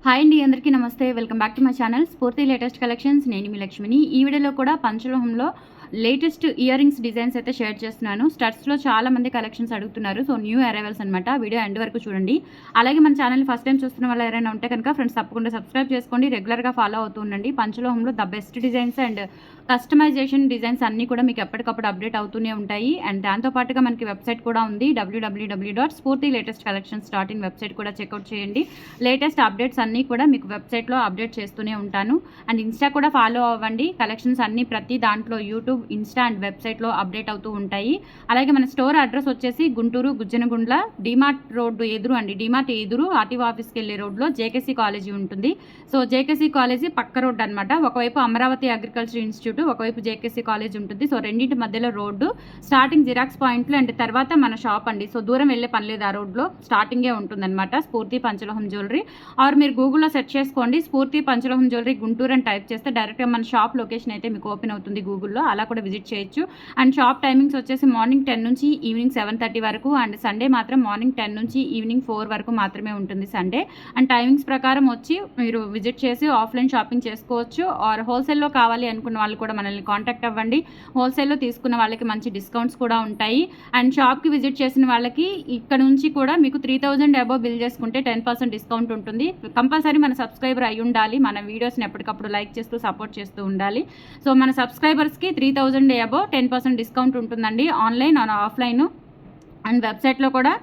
Hi అండి, అందరికీ నమస్తే. Welcome back to my channel స్ఫూర్తి లేటెస్ట్ కలెక్షన్స్. నేను మీ లక్ష్మిని. ఈ వీడియోలో కూడా పంచలోహంలో లేటెస్ట్ ఇయర్ రింగ్స్ డిజైన్స్ అయితే షేర్ చేస్తున్నాను. స్టడ్స్లో చాలా మంది కలెక్షన్స్ అడుగుతున్నారు. సో న్యూ అరైవల్స్ అనమాట. వీడియో ఎండ్ వరకు చూడండి. అలాగే మన ఛానల్ ఫస్ట్ టైం చూస్తున్న వాళ్ళు ఎవరైనా ఉంటే కనుక ఫ్రెండ్స్ తప్పకుండా సబ్స్క్రైబ్ చేసుకోండి. రెగ్యులర్గా ఫాలో అవుతూ ఉండండి. పంచలోహంలో the best designs and customization designs అన్నీ కూడా మీకు ఎప్పటికప్పుడు అప్డేట్ అవుతూనే ఉంటాయి. అండ్ దాంతోపాటుగా మనకి వెబ్సైట్ కూడా ఉంది, www.spurtilatestcollections.in వెబ్సైట్ కూడా చెక్అవుట్ చేయండి. లేటెస్ట్ అప్డేట్స్ అన్నీ కూడా మీకు వెబ్సైట్లో అప్డేట్ చేస్తూనే ఉంటాను. అండ్ ఇన్స్టా కూడా ఫాలో అవ్వండి. కలెక్షన్స్ అన్నీ ప్రతి దాంట్లో యూట్యూబ్, ఇన్స్టా అండ్ వెబ్సైట్లో అప్డేట్ అవుతూ ఉంటాయి. అలాగే మన స్టోర్ అడ్రస్ వచ్చేసి గుంటూరు గుజ్జనగుండ్ల డిమార్ట్ రోడ్డు ఎదురు అండి. డిమార్ట్ ఎదురు ఆర్టీఓ ఆఫీస్కి వెళ్ళే రోడ్లో జేకేసీ కాలేజీ ఉంటుంది. సో జేకేసీ కాలేజీ పక్క రోడ్డు అనమాట. ఒకవైపు అమరావతి అగ్రికల్చర్ ఇన్స్టిట్యూట్, ఒకవైపు జేకేసీ కాలేజ్ ఉంటుంది. సో రెండింటి మధ్యలో రోడ్డు. స్టార్టింగ్ జిరాక్స్ పాయింట్లు అండ్ తర్వాత మన షాప్ అండి. సో దూరం వెళ్ళే పని లేదు, ఆ రోడ్లో స్టార్టింగే ఉంటుందన్నమాట. స్ఫూర్తి పంచలోహం జ్యువెలరీ. ఆర్ మీరు గూగుల్లో సెర్చ్ చేసుకోండి, స్ఫూర్తి పంచలోహం జ్యువెలరీ గుంటూరు అని టైప్ చేస్తే డైరెక్ట్గా మన షాప్ లొకేషన్ అయితే మీకు ఓపెన్ అవుతుంది గూగుల్లో. అలా కూడా విజిట్ చేయొచ్చు. అండ్ షాప్ టైమింగ్స్ వచ్చేసి మార్నింగ్ 10 నుంచి ఈవినింగ్ 7:30 వరకు. అండ్ సండే మాత్రం మార్నింగ్ 10 నుంచి ఈవినింగ్ 4 వరకు మాత్రమే ఉంటుంది సండే. అండ్ టైమింగ్స్ ప్రకారం వచ్చి మీరు విజిట్ చేసి ఆఫ్లైన్ షాపింగ్ చేసుకోవచ్చు. ఆర్ హోల్సేల్లో కావాలి అనుకున్న వాళ్ళు కూడా మనల్ని కాంటాక్ట్ అవ్వండి. హోల్సేల్లో తీసుకున్న వాళ్ళకి మంచి డిస్కౌంట్స్ కూడా ఉంటాయి. అండ్ షాప్కి విజిట్ చేసిన వాళ్ళకి ఇక్కడ నుంచి కూడా మీకు 3000 అబోవ్ బిల్ చేసుకుంటే 10% డిస్కౌంట్ ఉంటుంది. కంపల్సరీ మన సబ్స్క్రైబర్ అయి ఉండాలి. మన వీడియోస్ని ఎప్పటికప్పుడు లైక్ చేస్తూ సపోర్ట్ చేస్తూ ఉండాలి. సో మన సబ్స్క్రైబర్స్కి 3000 అబోవ్ 10% డిస్కౌంట్ ఉంటుందండి, ఆన్లైన్ ఆర్ ఆఫ్లైన్. అండ్ వెబ్సైట్లో కూడా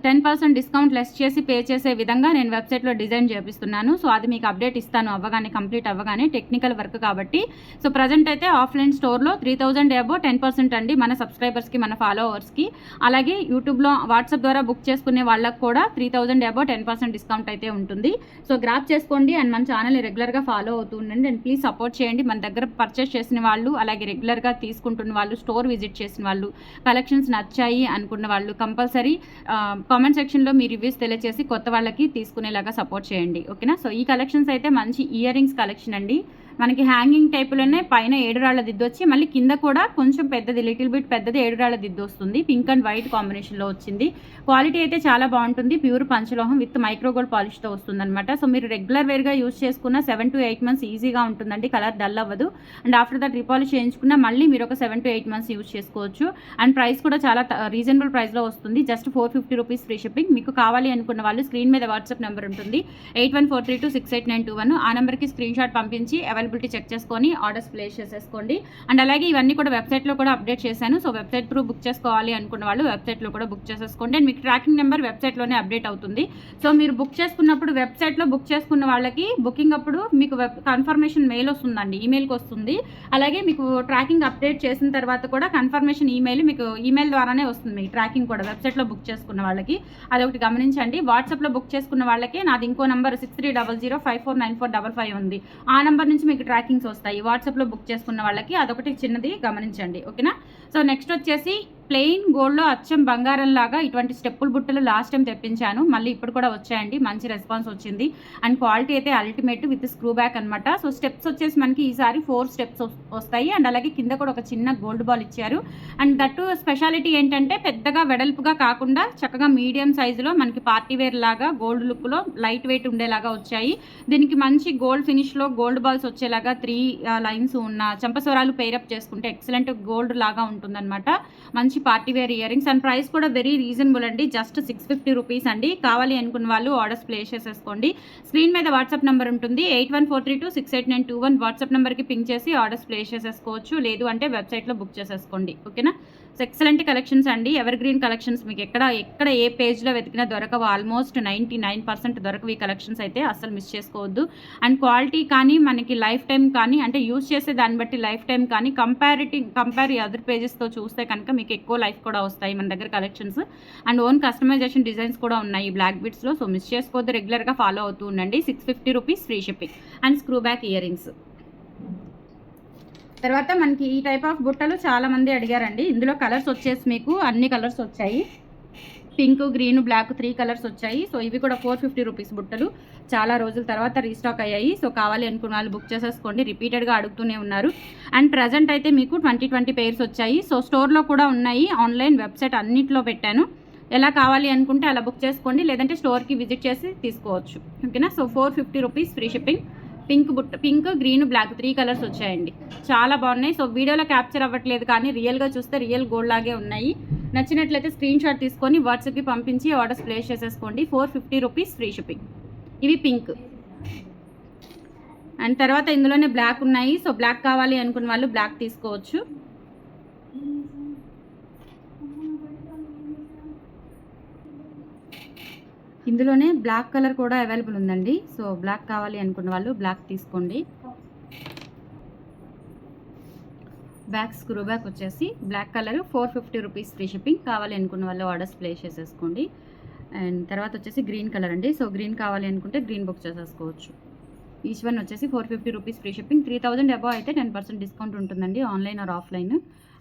10% డిస్కౌంట్ లెస్ చేసి పే చేసే విధంగా నేను వెబ్సైట్లో డిజైన్ చేపిస్తున్నాను. సో అది మీకు అప్డేట్ ఇస్తాను అవ్వగానే, కంప్లీట్ అవ్వగానే. టెక్నికల్ వర్క్ కాబట్టి. సో ప్రజెంట్ అయితే ఆఫ్లైన్ స్టోర్లో 3000 అబోవ్ 10% అండి మన సబ్స్క్రైబర్స్కి, మన ఫాలోవర్స్కి. అలాగే యూట్యూబ్లో వాట్సాప్ ద్వారా బుక్ చేసుకునే వాళ్ళకి కూడా 3000 అబోవ్ 10% డిస్కౌంట్ అయితే ఉంటుంది. సో గ్రాప్ చేసుకోండి. అండ్ మన ఛానల్ని రెగ్యులర్గా ఫాలో అవుతూ ఉండండి. అండ్ ప్లీజ్ సపోర్ట్ చేయండి. మన దగ్గర పర్చేస్ చేసిన వాళ్ళు, అలాగే రెగ్యులర్గా తీసుకుంటున్న వాళ్ళు, స్టోర్ విజిట్ చేసిన వాళ్ళు, కలెక్షన్స్ నచ్చాయి అనుకున్న వాళ్ళు కంపల్సరీ కామెంట్ సెక్షన్లో మీ రివ్యూస్ తెలియజేసి కొత్త వాళ్ళకి తీసుకునేలాగా సపోర్ట్ చేయండి. ఓకేనా. సో ఈ కలెక్షన్స్ అయితే మంచి ఇయర్ రింగ్స్ కలెక్షన్ అండి. మనకి హ్యాంగింగ్ టైపులోనే పైన 7 రాళ్ల దిద్దు వచ్చి మళ్ళీ కింద కూడా కొంచెం పెద్దది, లిటిల్ బిట్ పెద్దది 7 రాళ్ల దిద్దు వస్తుంది. పింక్ అండ్ వైట్ కాంబినేషన్లో వచ్చింది. క్వాలిటీ అయితే చాలా బాగుంటుంది. ప్యూర్ పంచలోహం విత్ మైక్రోగోల్డ్ పాలిష్తో వస్తుందన్నమాట. సో మీరు రెగ్యులర్ వేర్గా యూజ్ చేసుకున్న 7 to 8 months ఈజీగా ఉంటుందండి. కలర్ డల్ అవ్వదు. అండ్ ఆఫ్టర్ దట్ రీపాలిష్ చేయించుకున్న మళ్ళీ మీరు ఒక 7 to 8 months యూజ్ చేసుకోవచ్చు. అండ్ ప్రైస్ కూడా చాలా రీజనబుల్ ప్రైస్లో వస్తుంది. Just 450 rupees free shipping. మీకు కావాలి అనుకున్న వాళ్ళు స్క్రీన్ మీద వాట్సాప్ నెంబర్ ఉంటుంది, 8143268921. ఆ నెంబర్కి స్క్రీన్ షాట్ పంపించి అవైలబిలిటీ చెక్ చేసుకొని ఆర్డర్స్ ప్లేస్ చేసేసుకోండి. అండ్ అలాగే ఇవన్నీ కూడా వెబ్సైట్లో కూడా అప్డేట్ చేశాను. సో వెబ్సైట్ త్రూ బుక్ చేసుకోవాలి అనుకున్న వాళ్ళు వెబ్సైట్లో కూడా బుక్ చేసేసుకోండి. అండ్ మీకు ట్రాకింగ్ నెంబర్ వెబ్సైట్లోనే అప్డేట్ అవుతుంది. సో మీరు బుక్ చేసుకున్నప్పుడు వెబ్సైట్లో బుక్ చేసుకున్న వాళ్ళకి బుకింగ్ అప్పుడు మీకు కన్ఫర్మేషన్ మెయిల్ వస్తుందండి, ఈమెయిల్కి వస్తుంది. అలాగే మీకు ట్రాకింగ్ అప్డేట్ చేసిన తర్వాత కూడా కన్ఫర్మేషన్ ఈమెయిల్ మీకు ఈమెయిల్ ద్వారానే వస్తుంది. మీకు ట్రాకింగ్ కూడా వెబ్సైట్లో బుక్ చేసుకున్న వాళ్ళకి అదొకటి గమనించండి. వాట్సాప్లో బుక్ చేసుకున్న వాళ్ళకి నాది ఇంకో నెంబర్ 6300549455 ఉంది. ఆ నెంబర్ నుంచి మీకు ట్రాకింగ్స్ వస్తాయి. వాట్సాప్లో బుక్ చేసుకున్న వాళ్ళకి అదొకటి చిన్నది గమనించండి. ఓకేనా. సో నెక్స్ట్ వచ్చేసి ప్లెయిన్ గోల్డ్లో అచ్చం బంగారం లాగా ఇటువంటి స్టెప్పుల బుట్టలు లాస్ట్ టైం తెప్పించాను, మళ్ళీ ఇప్పుడు కూడా వచ్చాయండి. మంచి రెస్పాన్స్ వచ్చింది. అండ్ క్వాలిటీ అయితే అల్టిమేట్ విత్ స్క్రూ బ్యాక్ అనమాట. సో స్టెప్స్ వచ్చేసి మనకి ఈసారి 4 స్టెప్స్ వస్తాయి. అండ్ అలాగే కింద కూడా ఒక చిన్న గోల్డ్ బాల్ ఇచ్చారు. అండ్ దట్టు స్పెషాలిటీ ఏంటంటే పెద్దగా వెడల్పుగా కాకుండా చక్కగా మీడియం సైజులో మనకి పార్టీ వేర్ లాగా గోల్డ్ లుక్లో లైట్ వెయిట్ ఉండేలాగా వచ్చాయి. దీనికి మంచి గోల్డ్ ఫినిష్లో గోల్డ్ బాల్స్ వచ్చేలాగా 3 లైన్స్ ఉన్న చంపస్వరాలు పేరప్ చేసుకుంటే ఎక్సలెంట్ గోల్డ్ లాగా ఉంటుందన్నమాట. మంచి party wear earrings. And price కూడా వెరీ రీజనబుల్ అండి, జస్ట్ 650 రూపీస్ అండి. కావాలి అనుకున్న వాళ్ళు ఆర్డర్స్ ప్లేస్ చేసేసుకోండి. స్క్రీన్ మీద వాట్సాప్ నెంబర్ ఉంటుంది, 8143268921. వాట్సాప్ నెంబర్కి పింక్ చేసి ఆర్డర్స్ ప్లేస్ చేసేసుకోవచ్చు. లేదు అంటే వెబ్సైట్లో బుక్ చేసేసుకోండి. ఓకేనా. సో ఎక్సలెంట్ కలెక్షన్స్ అండి, ఎవర్ గ్రీన్ కలెక్షన్స్. మీకు ఎక్కడ ఏ పేజ్లో వెతికినా దొరకవు. ఆల్మోస్ట్ 99% దొరకవు ఈ కలెక్షన్స్ అయితే. అస్సలు మిస్ చేసుకోవద్దు. అండ్ క్వాలిటీ కానీ మనకి లైఫ్ టైం కానీ, అంటే యూజ్ చేసే దాన్ని బట్టి లైఫ్ టైం కానీ కంపేర్ అదర్ పేజెస్తో చూస్తే కనుక మీకు ఎక్కువ లైఫ్ కూడా వస్తాయి మన దగ్గర collections. And own customisation designs కూడా ఉన్నాయి బ్లాక్ బిట్స్లో. సో మిస్ చేసుకోవద్దు, రెగ్యులర్గా ఫాలో అవుతూ ఉండండి. 650 rupees free shipping. And screw back ear rings. తర్వాత మనకి ఈ టైప్ ఆఫ్ బుట్టలు చాలామంది అడిగారండి. ఇందులో కలర్స్ వచ్చేసి మీకు అన్ని కలర్స్ వచ్చాయి. పింక్, గ్రీన్, బ్లాక్ 3 కలర్స్ వచ్చాయి. సో ఇవి కూడా 450 రూపీస్ బుట్టలు. చాలా రోజుల తర్వాత రీస్టాక్ అయ్యాయి. సో కావాలి అనుకున్న వాళ్ళు బుక్ చేసేసుకోండి. రిపీటెడ్గా అడుగుతూనే ఉన్నారు. అండ్ ప్రజెంట్ అయితే మీకు 20 పెయిర్స్ వచ్చాయి. సో స్టోర్లో కూడా ఉన్నాయి, ఆన్లైన్ వెబ్సైట్ అన్నిట్లో పెట్టాను. ఎలా కావాలి అనుకుంటే అలా బుక్ చేసుకోండి, లేదంటే స్టోర్కి విజిట్ చేసి తీసుకోవచ్చు. ఓకేనా. So 450 rupees free shipping. Pink, green, black 3 colours వచ్చాయండి. చాలా బాగున్నాయి. సో వీడియోలో క్యాప్చర్ అవ్వట్లేదు, కానీ రియల్గా చూస్తే రియల్ గోల్డ్ లాగే ఉన్నాయి. నచ్చినట్లయితే స్క్రీన్ షాట్ తీసుకొని వాట్సాప్కి పంపించి ఆర్డర్స్ ప్లేస్ చేసేసుకోండి. 450 రూపీస్ ఫ్రీ షిప్పింగ్. ఇవి పింక్. అండ్ తర్వాత ఇందులోనే బ్లాక్ ఉన్నాయి. సో బ్లాక్ కావాలి అనుకున్న వాళ్ళు బ్లాక్ తీసుకోవచ్చు. ఇందులోనే బ్లాక్ కలర్ కూడా అవైలబుల్ ఉందండి. సో బ్లాక్ కావాలి అనుకున్న వాళ్ళు బ్లాక్ తీసుకోండి. బ్యాక్ స్క్రూ బ్యాక్ వచ్చేసి black colour 450 rupees free shipping. కావాలి అనుకున్న వాళ్ళు ఆర్డర్స్ ప్లేస్ చేసేసుకోండి. అండ్ తర్వాత వచ్చేసి గ్రీన్ కలర్ అండి. సో గ్రీన్ కావాలి అనుకుంటే గ్రీన్ బుక్ చేసేసుకోవచ్చు. ఈచ్ వన్ వచ్చేసి 450 రూపీస్ ఫ్రీ షిప్పింగ్. 3000 అబౌవ్ అయితే 10% డిస్కౌంట్ ఉంటుందండి, ఆన్లైన్ ఆర్ ఆఫ్లైన్.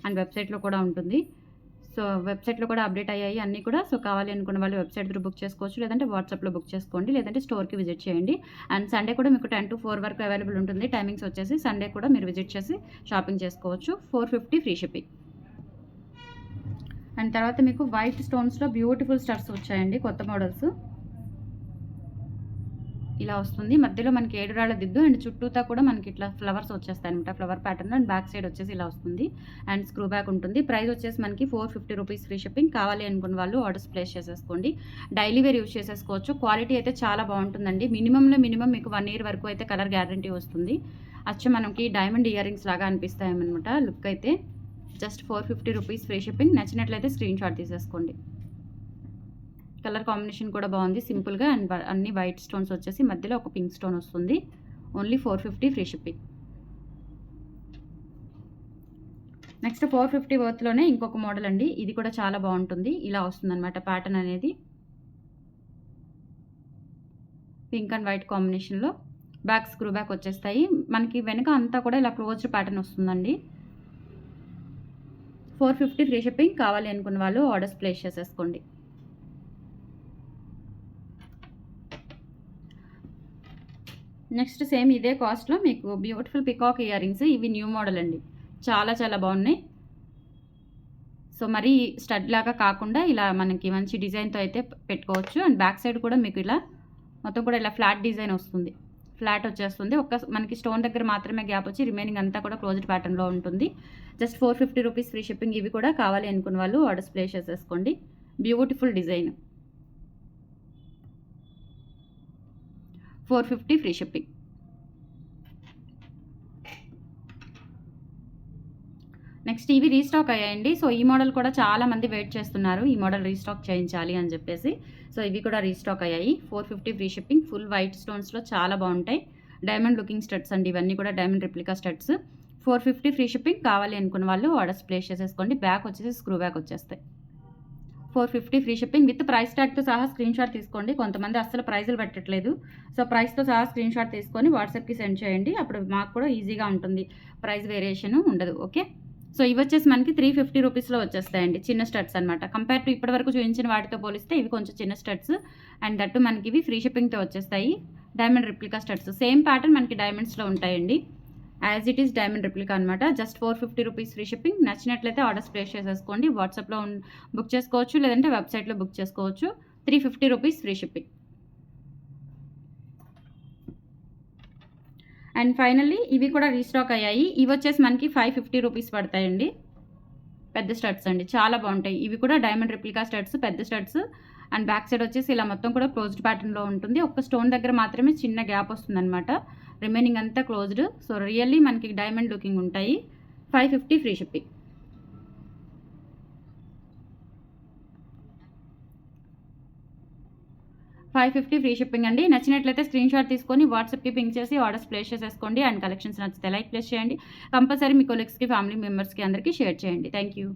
అండ్ వెబ్సైట్లో కూడా ఉంటుంది. సో వెబ్సైట్లో కూడా అప్డేట్ అయ్యాయి అన్నీ కూడా. సో కావాలి అనుకున్న వాళ్ళు వెబ్సైట్ త్రూ బుక్ చేసుకోవచ్చు, లేదంటే వాట్సాప్లో బుక్ చేసుకోండి, లేదంటే స్టోర్కి విజిట్ చేయండి. అండ్ సండే కూడా మీకు 10 to 4 వరకు అవైలబుల్ ఉంటుంది. టైమింగ్స్ వచ్చేసి సండే కూడా మీరు విజిట్ చేసి షాపింగ్ చేసుకోవచ్చు. 450 ఫ్రీ షిప్పింగ్. అండ్ తర్వాత మీకు వైట్ స్టోన్స్లో బ్యూటిఫుల్ స్టడ్స్ వచ్చాయండి, కొత్త మోడల్స్. ఇలా వస్తుంది. మధ్యలో మనకి 7 రాళ్ళ దిద్దు అండ్ చుట్టూతా కూడా మనకి ఇట్లా ఫ్లవర్స్ వచ్చేస్తాయి అనమాట, flower pattern. And back side వచ్చేసి ఇలా వస్తుంది. అండ్ స్క్రూ బ్యాక్ ఉంటుంది. ప్రైస్ వచ్చేసి మనకి 450 రూపీస్ ఫ్రీ షిప్పింగ్. కావాలి అనుకున్న వాళ్ళు ఆర్డర్స్ ప్లేస్ చేసేసుకోండి. డైలీ వేర్ యూజ్ చేసేసుకోవచ్చు. క్వాలిటీ అయితే చాలా బాగుంటుందండి. మినిమం మీకు 1 year వరకు అయితే కలర్ గ్యారంటీ వస్తుంది. అచ్చం మనకి డైమండ్ ఇయర్ రింగ్స్ లాగా అనిపిస్తాయన్నమాట లుక్ అయితే. Just 450 rupees free shipping. నచ్చినట్లయితే స్క్రీన్ షాట్ తీసేసుకోండి. కలర్ కాంబినేషన్ కూడా బాగుంది, సింపుల్గా. అండ్ అన్ని వైట్ స్టోన్స్ వచ్చేసి మధ్యలో ఒక పింక్ స్టోన్ వస్తుంది. Only 450 free shipping. నెక్స్ట్ 450 వర్త్లోనే ఇంకొక మోడల్ అండి. ఇది కూడా చాలా బాగుంటుంది. ఇలా వస్తుంది అనమాట ప్యాటర్న్ అనేది, పింక్ అండ్ వైట్ కాంబినేషన్లో. బ్యాక్ స్క్రూ బ్యాక్ వచ్చేస్తాయి. మనకి వెనుక అంతా కూడా ఇలా క్లోజ్డ్ ప్యాటర్న్ వస్తుందండి. 450 ఫ్రీ షిప్పింగ్. కావాలి అనుకున్న వాళ్ళు ఆర్డర్స్ ప్లేస్ చేసేసుకోండి. నెక్స్ట్ సేమ్ ఇదే కాస్ట్లో మీకు బ్యూటిఫుల్ పికాక్ ఇయర్ రింగ్స్. ఇవి న్యూ మోడల్ అండి, చాలా చాలా బాగున్నాయి. సో మరీ స్టడ్ లాగా కాకుండా ఇలా మనకి మంచి డిజైన్తో అయితే పెట్టుకోవచ్చు. అండ్ బ్యాక్ సైడ్ కూడా మీకు ఇలా మొత్తం కూడా ఇలా ఫ్లాట్ డిజైన్ వస్తుంది, ఫ్లాట్ వచ్చేస్తుంది. మనకి స్టోన్ దగ్గర మాత్రమే గ్యాప్ వచ్చి రిమైనింగ్ అంతా కూడా క్లోజ్డ్ ప్యాటర్న్లో ఉంటుంది. Just 450 rupees free shipping. ఇవి కూడా కావాలి అనుకున్న వాళ్ళు ఆర్డర్స్ ప్లేస్ చేసేసుకోండి. Beautiful design. 450 free shipping. Next ఇవి రీస్టాక్ అయ్యాయండి. సో ఈ మోడల్ కూడా చాలా మంది వెయిట్ చేస్తున్నారు, ఈ మోడల్ రీస్టాక్ చేయించాలి అని చెప్పేసి. సో ఇవి కూడా రీస్టాక్ అయ్యాయి. 450 ఫ్రీ షిప్పింగ్. ఫుల్ వైట్ స్టోన్స్లో చాలా బాగుంటాయి. డైమండ్ లుకింగ్ స్టడ్స్ అండి ఇవన్నీ కూడా, diamond replica studs. 450 free shipping. కావాలి అనుకున్న వాళ్ళు ఆర్డర్స్ ప్లేస్ చేసేసుకోండి. బ్యాక్ వచ్చేసి స్క్రూ బ్యాక్ వచ్చేస్తాయి. 450 ఫ్రీ షిప్పింగ్ విత్ ప్రైస్ ట్యాగ్తో సహా స్క్రీన్ షాట్ తీసుకోండి. కొంతమంది అస్సలు ప్రైజులు పెట్టట్లేదు. సో ప్రైస్తో సహా స్క్రీన్ షాట్ తీసుకొని వాట్సాప్కి సెండ్ చేయండి. అప్పుడు మాకు కూడా ఈజీగా ఉంటుంది, ప్రైస్ వేరియేషన్ ఉండదు. ఓకే. సో ఇవి వచ్చేసి మనకి 350 రూపీస్లో వచ్చేస్తాయండి, చిన్న స్టడ్స్ అనమాట. కంపేర్ టు ఇప్పటివరకు చూపించిన వాటితో పోలిస్తే ఇవి కొంచెం చిన్న స్టడ్స్. అండ్ దట్టు మనకి ఇవి ఫ్రీ షిప్పింగ్తో వచ్చేస్తాయి. Diamond replica studs. Same pattern మనకి డైమండ్స్లో ఉంటాయండి, as it is diamond replica అనమాట. Just 450 rupees free shipping. నచ్చినట్లయితే ఆర్డర్స్ ప్లేస్ చేసేసుకోండి. వాట్సాప్లో బుక్ చేసుకోవచ్చు, లేదంటే వెబ్సైట్లో బుక్ చేసుకోవచ్చు. 350 rupees free shipping. And finally ఇవి కూడా రీస్టాక్ అయ్యాయి. ఇవి వచ్చేసి మనకి 550 రూపీస్ పడతాయండి. పెద్ద స్టడ్స్ అండి, చాలా బాగుంటాయి. ఇవి కూడా డైమండ్ రిప్లికా స్టడ్స్, పెద్ద స్టడ్స్. అండ్ బ్యాక్ సైడ్ వచ్చేసి ఇలా మొత్తం కూడా క్లోజ్డ్ ప్యాటర్న్లో ఉంటుంది. ఒక్క స్టోన్ దగ్గర మాత్రమే చిన్న గ్యాప్ వస్తుంది అనమాట, రిమైనింగ్ అంతా క్లోజ్డ్. సో రియల్లీ మనకి డైమండ్ లుకింగ్ ఉంటాయి. 550 ఫ్రీ షిప్పింగ్. $550 ఫ్రీ షిప్పింగ్ అండి. నచ్చినట్లయితే స్క్రీన్ షాట్ తీసుకొని వాట్సాప్కి పింక్ చేసి ఆర్డర్స్ ప్లేస్ చేసేసుకోండి. అండ్ కలెక్షన్స్ నచ్చితే లైక్ ప్లేస్ చేయండి. కంపల్సరీ మీ కొలీగ్స్కి, ఫ్యామిలీ మెంబర్స్కి అందరికీ షేర్ చేయండి. Thank you.